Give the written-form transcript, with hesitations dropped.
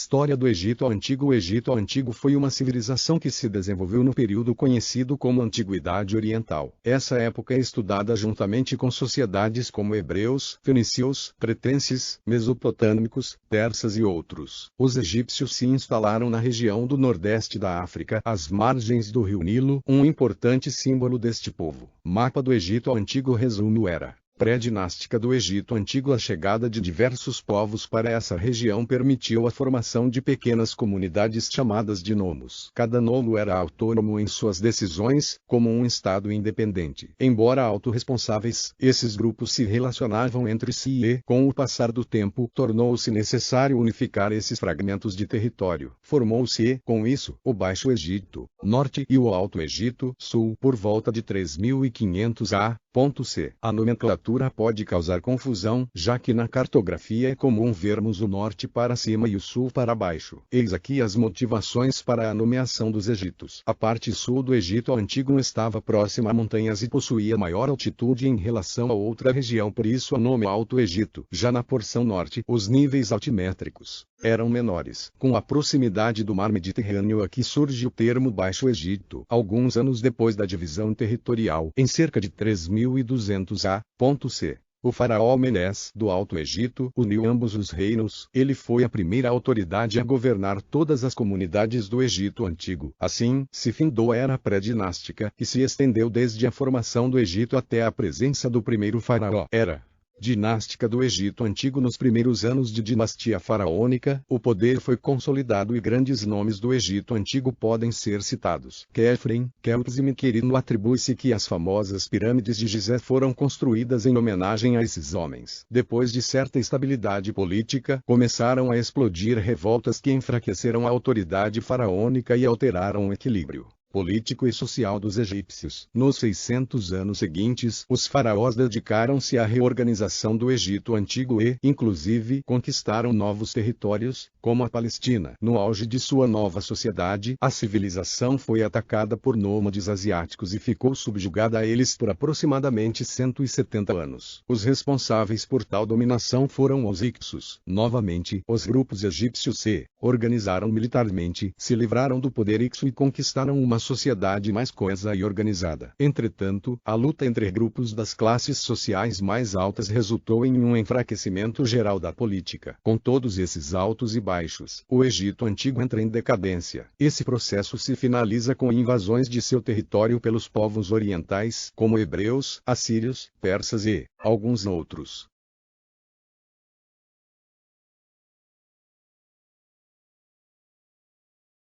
História do Egito Antigo. O Egito Antigo foi uma civilização que se desenvolveu no período conhecido como Antiguidade Oriental. Essa época é estudada juntamente com sociedades como hebreus, fenícios, cretenses, mesopotâmicos, persas e outros. Os egípcios se instalaram na região do nordeste da África, às margens do rio Nilo, um importante símbolo deste povo. Mapa do Egito Antigo. Resumo: era pré-dinástica do Egito Antigo. A chegada de diversos povos para essa região permitiu a formação de pequenas comunidades chamadas de nomos. Cada nomo era autônomo em suas decisões, como um estado independente. Embora autorresponsáveis, esses grupos se relacionavam entre si e, com o passar do tempo, tornou-se necessário unificar esses fragmentos de território. Formou-se, com isso, o Baixo Egito, Norte, e o Alto Egito, Sul, por volta de 3500 a.C. A nomenclatura pode causar confusão, já que na cartografia é comum vermos o norte para cima e o sul para baixo. Eis aqui as motivações para a nomeação dos Egitos. A parte sul do Egito Antigo estava próxima a montanhas e possuía maior altitude em relação a outra região, por isso o nome Alto Egito. Já na porção norte, os níveis altimétricos eram menores. Com a proximidade do mar Mediterrâneo aqui surge o termo Baixo Egito. Alguns anos depois da divisão territorial, em cerca de 3200 a.C., o faraó Menés, do Alto Egito, uniu ambos os reinos. Ele foi a primeira autoridade a governar todas as comunidades do Egito Antigo. Assim, se findou a era pré-dinástica, que se estendeu desde a formação do Egito até a presença do primeiro faraó. Era dinástica do Egito Antigo. Nos primeiros anos de dinastia faraônica, o poder foi consolidado e grandes nomes do Egito Antigo podem ser citados. Quefren, Kelps e Miquerino. Atribui-se que as famosas pirâmides de Gizé foram construídas em homenagem a esses homens. Depois de certa estabilidade política, começaram a explodir revoltas que enfraqueceram a autoridade faraônica e alteraram o equilíbrio político e social dos egípcios. Nos 600 anos seguintes, os faraós dedicaram-se à reorganização do Egito Antigo e, inclusive, conquistaram novos territórios, como a Palestina. No auge de sua nova sociedade, a civilização foi atacada por nômades asiáticos e ficou subjugada a eles por aproximadamente 170 anos. Os responsáveis por tal dominação foram os Hicsos. Novamente, os grupos egípcios se organizaram militarmente, se livraram do poder Hicso e conquistaram uma sociedade mais coesa e organizada. Entretanto, a luta entre grupos das classes sociais mais altas resultou em um enfraquecimento geral da política. Com todos esses altos e baixos, o Egito Antigo entra em decadência. Esse processo se finaliza com invasões de seu território pelos povos orientais, como hebreus, assírios, persas e alguns outros.